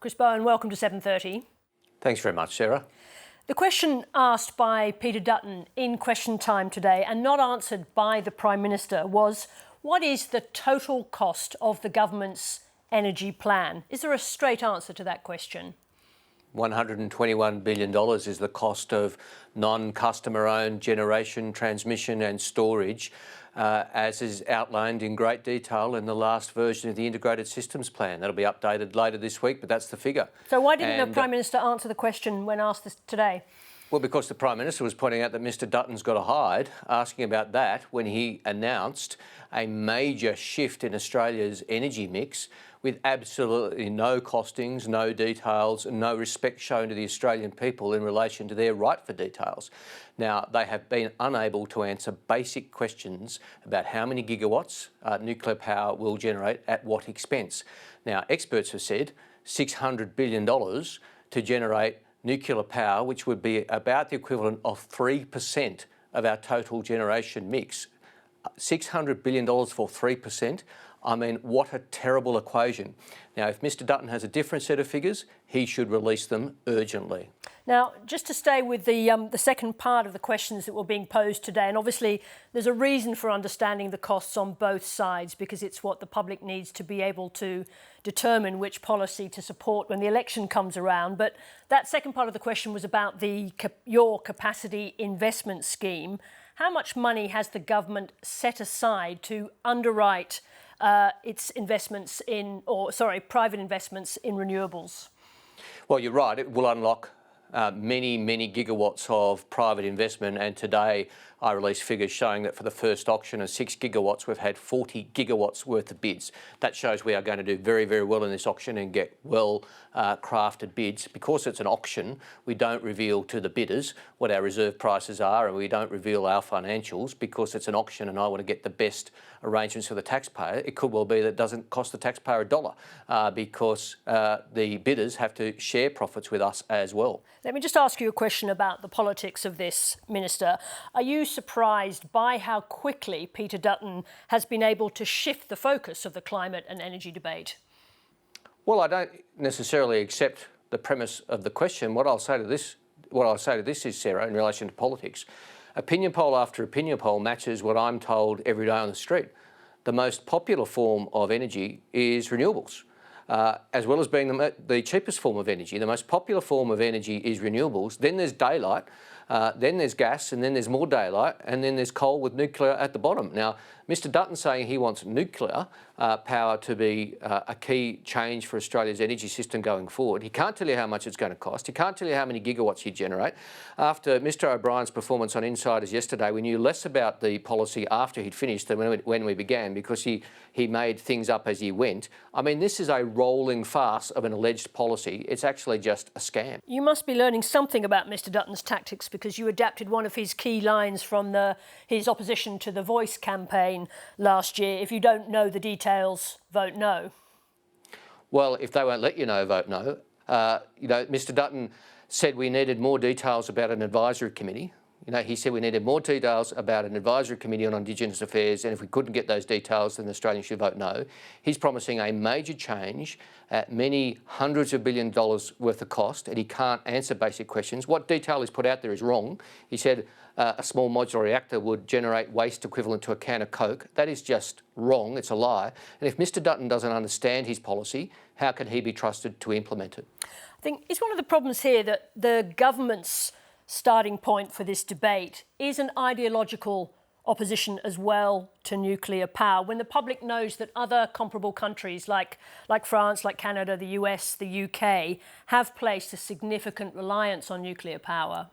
Chris Bowen, welcome to 7:30. Thanks very much, Sarah. The question asked by Peter Dutton in Question Time today and not answered by the Prime Minister was, what is the total cost of the government's energy plan? Is there a straight answer to that question? $121 billion is the cost of non-customer-owned generation, transmission and storage, as is outlined in great detail in the last version of the Integrated Systems Plan. That'll be updated later this week, but that's the figure. So why didn't the Prime Minister answer the question when asked this today? Well, because the Prime Minister was pointing out that Mr Dutton's got to hide, asking about that when he announced a major shift in Australia's energy mix with absolutely no costings, no details, no respect shown to the Australian people in relation to their right for details. Now, they have been unable to answer basic questions about how many gigawatts nuclear power will generate at what expense. Now, experts have said $600 billion to generate nuclear power, which would be about the equivalent of 3% of our total generation mix. $600 billion for 3%. I mean, what a terrible equation. Now, if Mr Dutton has a different set of figures, he should release them urgently. Now, just to stay with the second part of the questions that were being posed today, and obviously there's a reason for understanding the costs on both sides, because it's what the public needs to be able to determine which policy to support when the election comes around. But that second part of the question was about your capacity investment scheme. How much money has the government set aside to underwrite its investments in, private investments in renewables? Well, you're right. It will unlock many gigawatts of private investment, and today I released figures showing that for the first auction of 6 gigawatts, we've had 40 gigawatts worth of bids. That shows we are going to do very well in this auction and get well crafted bids. Because it's an auction, we don't reveal to the bidders what our reserve prices are, and we don't reveal our financials because it's an auction and I want to get the best arrangements for the taxpayer. It could well be that it doesn't cost the taxpayer a dollar because the bidders have to share profits with us as well. Let me just ask you a question about the politics of this, Minister. Are you surprised by how quickly Peter Dutton has been able to shift the focus of the climate and energy debate? Well, I don't necessarily accept the premise of the question. What I'll say to this is, Sarah, in relation to politics, opinion poll after opinion poll matches what I'm told every day on the street. The most popular form of energy is renewables. As well as being the cheapest form of energy. The most popular form of energy is renewables. Then there's daylight, then there's gas, and then there's more daylight, and then there's coal with nuclear at the bottom. Now, Mr Dutton saying he wants nuclear power to be a key change for Australia's energy system going forward. He can't tell you how much it's going to cost. He can't tell you how many gigawatts he'd generate. After Mr O'Brien's performance on Insiders yesterday, we knew less about the policy after he'd finished than when we began, because he made things up as he went. I mean, this is a rolling farce of an alleged policy. It's actually just a scam. You must be learning something about Mr Dutton's tactics, because you adapted one of his key lines from his opposition to the Voice campaign last year. If you don't know the details, vote no. Well, if they won't let you know, vote no. Mr Dutton said we needed more details about an advisory committee. He said we needed more details about an advisory committee on Indigenous affairs, and if we couldn't get those details, then Australians should vote no. He's promising a major change at many hundreds of billion dollars worth of cost, and he can't answer basic questions. What detail he's put out there is wrong. He said a small modular reactor would generate waste equivalent to a can of Coke. That is just wrong. It's a lie. And if Mr Dutton doesn't understand his policy, how can he be trusted to implement it? I think it's one of the problems here that the government's starting point for this debate is an ideological opposition as well to nuclear power, when the public knows that other comparable countries like France, like Canada, the US, the UK have placed a significant reliance on nuclear power.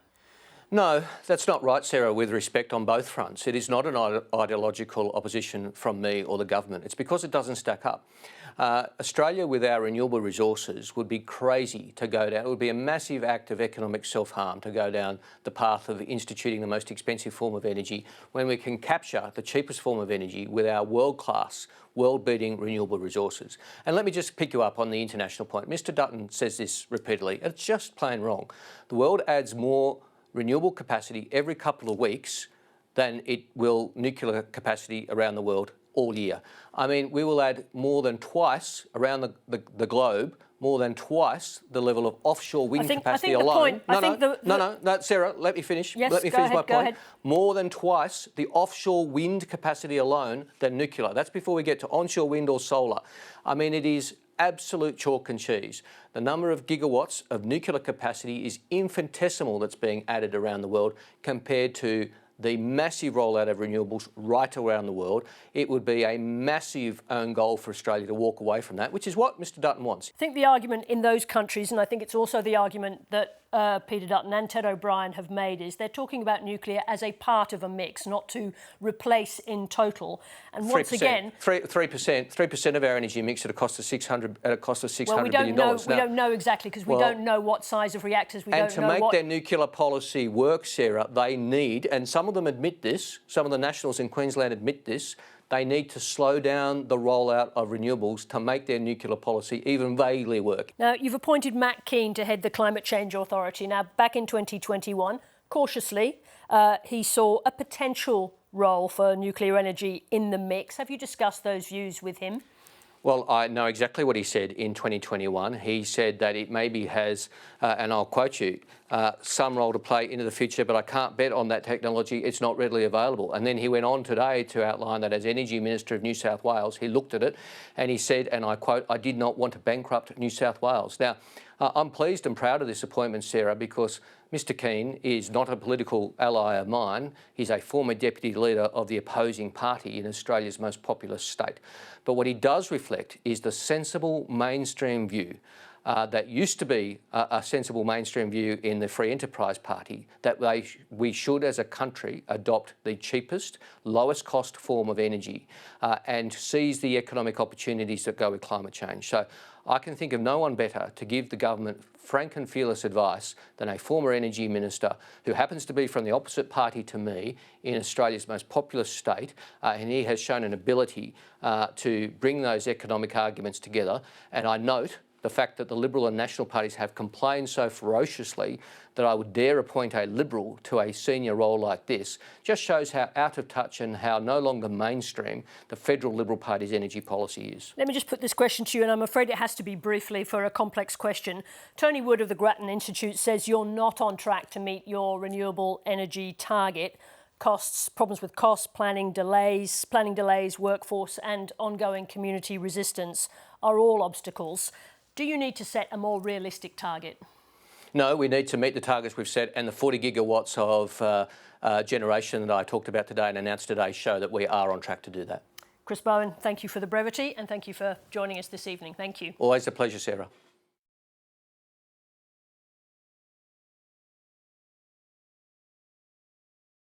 No, that's not right, Sarah, with respect on both fronts. It is not an ideological opposition from me or the government. It's because it doesn't stack up. Australia, with our renewable resources, would be crazy to go down. It would be a massive act of economic self-harm to go down the path of instituting the most expensive form of energy when we can capture the cheapest form of energy with our world-class, world-beating renewable resources. And let me just pick you up on the international point. Mr Dutton says this repeatedly. It's just plain wrong. The world adds more renewable capacity every couple of weeks than it will nuclear capacity around the world all year. I mean, we will add more than twice around the globe more than twice the level of offshore wind capacity the alone. point, No, Sarah, let me finish. Yes, let me finish my point. go ahead. More than twice the offshore wind capacity alone than nuclear. That's before we get to onshore wind or solar. I mean, it is absolute chalk and cheese. The number of gigawatts of nuclear capacity is infinitesimal that's being added around the world compared to the massive rollout of renewables right around the world. It would be a massive own goal for Australia to walk away from that, which is what Mr Dutton wants. I think the argument in those countries, and I think it's also the argument that Peter Dutton and Ted O'Brien have made, is they're talking about nuclear as a part of a mix, not to replace in total. And once 3%, again, 3% of our energy mix at a cost of $600 well, billion dollars. We don't know exactly because we don't know what size of reactors. We don't know And to make their nuclear policy work, Sarah, they need, and some of them admit this, some of the nationals in Queensland admit this, they need to slow down the rollout of renewables to make their nuclear policy even vaguely work. Now, you've appointed Matt Keane to head the Climate Change Authority. Now, back in 2021, cautiously, he saw a potential role for nuclear energy in the mix. Have you discussed those views with him? Well, I know exactly what he said in 2021. He said that it maybe has, and I'll quote you, some role to play into the future, but I can't bet on that technology. It's not readily available. And then he went on today to outline that as Energy Minister of New South Wales, he looked at it and he said, and I quote, "I did not want to bankrupt New South Wales." Now, I'm pleased and proud of this appointment, Sarah, because Mr Keane is not a political ally of mine. He's a former deputy leader of the opposing party in Australia's most populous state. But what he does reflect is the sensible mainstream view that used to be a sensible mainstream view in the Free Enterprise Party, that we should as a country adopt the cheapest, lowest cost form of energy and seize the economic opportunities that go with climate change. So I can think of no one better to give the government frank and fearless advice than a former energy minister who happens to be from the opposite party to me in Australia's most populous state, and he has shown an ability to bring those economic arguments together. And I note the fact that the Liberal and National parties have complained so ferociously that I would dare appoint a Liberal to a senior role like this just shows how out of touch and how no longer mainstream the federal Liberal Party's energy policy is. Let me just put this question to you, and I'm afraid it has to be briefly for a complex question. Tony Wood of the Grattan Institute says you're not on track to meet your renewable energy target. Problems with costs, planning delays, workforce and ongoing community resistance are all obstacles. Do you need to set a more realistic target? No, we need to meet the targets we've set, and the 40 gigawatts of generation that I talked about today and announced today show that we are on track to do that. Chris Bowen, thank you for the brevity and thank you for joining us this evening. Thank you. Always a pleasure, Sarah.